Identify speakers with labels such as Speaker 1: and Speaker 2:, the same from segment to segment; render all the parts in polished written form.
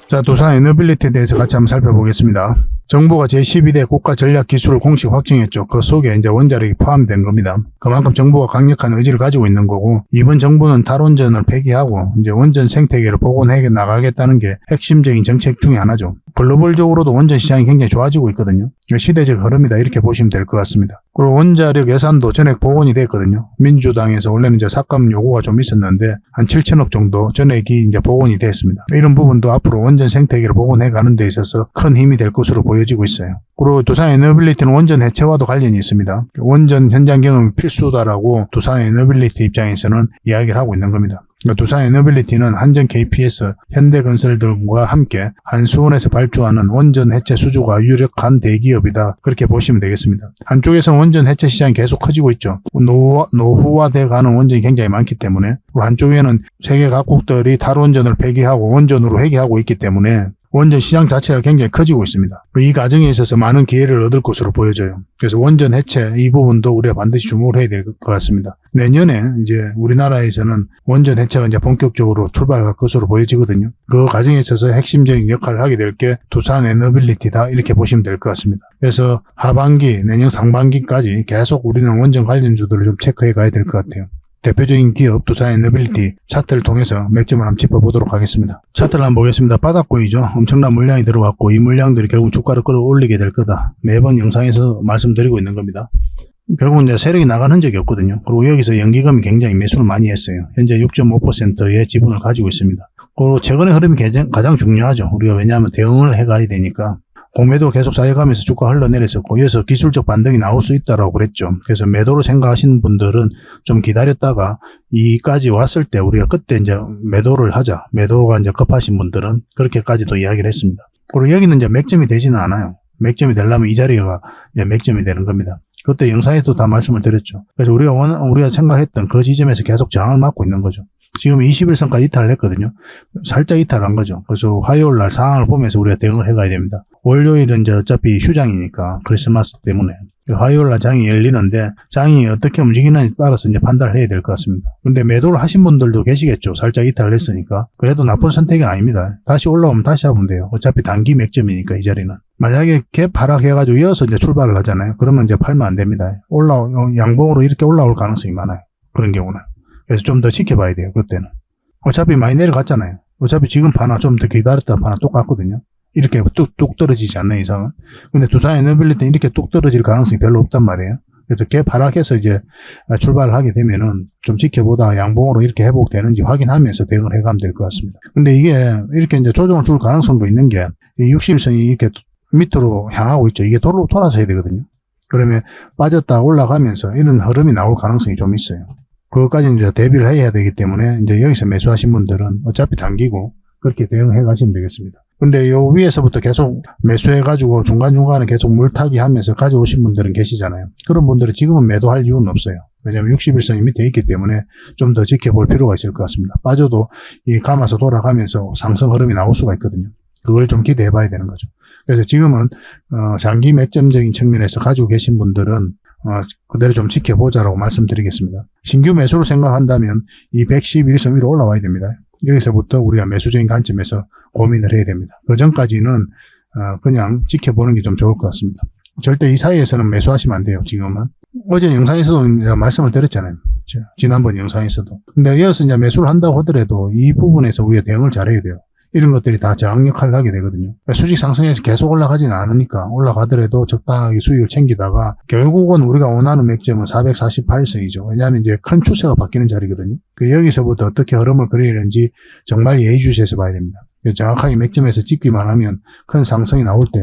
Speaker 1: 자, 두산 에너빌리티에 대해서 같이 한번 살펴보겠습니다. 정부가 제12대 국가전략기술을 공식 확정했죠. 그 속에 이제 원자력이 포함된 겁니다. 그만큼 정부가 강력한 의지를 가지고 있는 거고, 이번 정부는 탈원전을 폐기하고 이제 원전 생태계를 복원해 나가겠다는 게 핵심적인 정책 중에 하나죠. 글로벌적으로도 원전 시장이 굉장히 좋아지고 있거든요. 시대적 흐름이다 이렇게 보시면 될 것 같습니다. 그리고 원자력 예산도 전액 복원이 됐거든요. 민주당에서 원래는 이제 삭감 요구가 좀 있었는데 한 7천억 정도 전액이 이제 복원이 됐습니다. 이런 부분도 앞으로 원전 생태계를 복원해 가는 데 있어서 큰 힘이 될 것으로 보여지고 있어요. 그리고 두산 에너빌리티는 원전 해체와도 관련이 있습니다. 원전 현장 경험이 필수다라고 두산 에너빌리티 입장에서는 이야기를 하고 있는 겁니다. 두산 에너빌리티는 한전 KPS, 현대건설들과 함께 한수원에서 발주하는 원전 해체 수주가 유력한 대기업이다. 그렇게 보시면 되겠습니다. 한쪽에서는 원전 해체 시장이 계속 커지고 있죠. 노후화돼 가는 원전이 굉장히 많기 때문에, 그리고 한쪽에는 세계 각국들이 탈원전을 폐기하고 원전으로 회귀하고 있기 때문에 원전 시장 자체가 굉장히 커지고 있습니다. 이 과정에 있어서 많은 기회를 얻을 것으로 보여져요. 그래서 원전 해체 이 부분도 우리가 반드시 주목을 해야 될 것 같습니다. 내년에 이제 우리나라에서는 원전 해체가 이제 본격적으로 출발할 것으로 보여지거든요. 그 과정에 있어서 핵심적인 역할을 하게 될 게 두산 에너빌리티다 이렇게 보시면 될 것 같습니다. 그래서 하반기, 내년 상반기까지 계속 우리는 원전 관련주들을 좀 체크해 가야 될 것 같아요. 대표적인 기업 두산 에너빌리티 차트를 통해서 맥점을 한번 짚어보도록 하겠습니다. 차트를 한번 보겠습니다. 바닥권이죠. 엄청난 물량이 들어왔고 이 물량들이 결국 주가를 끌어올리게 될 거다. 매번 영상에서 말씀드리고 있는 겁니다. 결국 이제 세력이 나간 흔적이 없거든요. 그리고 여기서 연기금이 굉장히 매수를 많이 했어요. 현재 6.5%의 지분을 가지고 있습니다. 그리고 최근의 흐름이 가장 중요하죠. 우리가 왜냐하면 대응을 해가야 되니까. 공매도 계속 쌓여가면서 주가 흘러내렸었고, 여기서 기술적 반등이 나올 수 있다라고 그랬죠. 그래서 매도를 생각하시는 분들은 좀 기다렸다가 이까지 왔을 때 우리가 그때 이제 매도를 하자. 매도가 이제 급하신 분들은 그렇게까지도 이야기를 했습니다. 그리고 여기는 이제 맥점이 되지는 않아요. 맥점이 되려면 이 자리가 이제 맥점이 되는 겁니다. 그때 영상에도 다 말씀을 드렸죠. 그래서 우리가 생각했던 그 지점에서 계속 저항을 맞고 있는 거죠. 지금 21선까지 이탈을 했거든요. 살짝 이탈한 거죠. 그래서 화요일 날 상황을 보면서 우리가 대응을 해가야 됩니다. 월요일은 이제 어차피 휴장이니까 크리스마스 때문에 화요일 날 장이 열리는데 장이 어떻게 움직이느냐에 따라서 이제 판단을 해야 될 것 같습니다. 근데 매도를 하신 분들도 계시겠죠. 살짝 이탈을 했으니까. 그래도 나쁜 선택이 아닙니다. 다시 올라오면 다시 하면 돼요. 어차피 단기 맥점이니까 이 자리는. 만약에 갭 하락해가지고 이어서 이제 출발을 하잖아요. 그러면 이제 팔면 안 됩니다. 양봉으로 이렇게 올라올 가능성이 많아요. 그런 경우는. 그래서 좀 더 지켜봐야 돼요. 그때는. 어차피 많이 내려갔잖아요. 어차피 지금 파나 좀 더 기다렸다 파나 똑같거든요. 이렇게 뚝뚝 떨어지지 않는 이상은. 근데 두산 에너빌리티는 이렇게 뚝 떨어질 가능성이 별로 없단 말이에요. 그래서 갭 하락해서 이제 출발을 하게 되면은 좀 지켜보다 양봉으로 이렇게 회복되는지 확인하면서 대응을 해가면 될 것 같습니다. 근데 이게 이렇게 이제 조정을 줄 가능성도 있는 게 이 60일선이 이렇게 밑으로 향하고 있죠. 이게 돌아서야 되거든요. 그러면 빠졌다 올라가면서 이런 흐름이 나올 가능성이 좀 있어요. 그것까지 이제 대비를 해야 되기 때문에 이제 여기서 매수하신 분들은 어차피 당기고 그렇게 대응해 가시면 되겠습니다. 근데 요 위에서부터 계속 매수해가지고 중간중간에 계속 물타기 하면서 가져오신 분들은 계시잖아요. 그런 분들은 지금은 매도할 이유는 없어요. 왜냐하면 60일선이 밑에 있기 때문에 좀 더 지켜볼 필요가 있을 것 같습니다. 빠져도 이 감아서 돌아가면서 상승 흐름이 나올 수가 있거든요. 그걸 좀 기대해 봐야 되는 거죠. 그래서 지금은 장기 맥점적인 측면에서 가지고 계신 분들은 그대로 좀 지켜보자라고 말씀드리겠습니다. 신규 매수를 생각한다면 이 111선 위로 올라와야 됩니다. 여기서부터 우리가 매수적인 관점에서 고민을 해야 됩니다. 그 전까지는 그냥 지켜보는 게 좀 좋을 것 같습니다. 절대 이 사이에서는 매수하시면 안 돼요. 지금은. 어제 영상에서도 말씀을 드렸잖아요. 지난번 영상에서도. 근데 이어서 이제 매수를 한다고 하더라도 이 부분에서 우리가 대응을 잘해야 돼요. 이런 것들이 다 저항 역할을 하게 되거든요. 수직 상승해서 계속 올라가지는 않으니까 올라가더라도 적당하게 수익을 챙기다가 결국은 우리가 원하는 맥점은 448선이죠. 왜냐하면 이제 큰 추세가 바뀌는 자리거든요. 여기서부터 어떻게 흐름을 그리는지 정말 예의주시해서 봐야 됩니다. 정확하게 맥점에서 찍기만 하면 큰 상승이 나올 때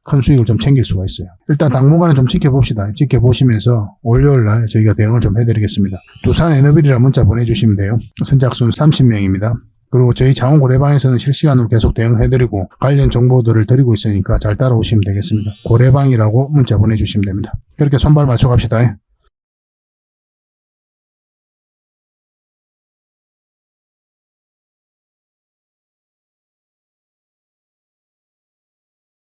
Speaker 1: 큰 수익을 좀 챙길 수가 있어요. 일단 당분간은 좀 지켜봅시다. 지켜보시면서 월요일 날 저희가 대응을 좀 해드리겠습니다. 두산 에너빌이라는 문자 보내주시면 돼요. 선착순 30명입니다. 그리고 저희 자원 고래방에서는 실시간으로 계속 대응해드리고 관련 정보들을 드리고 있으니까 잘 따라오시면 되겠습니다. 고래방이라고 문자 보내주시면 됩니다. 그렇게 손발 맞춰 갑시다.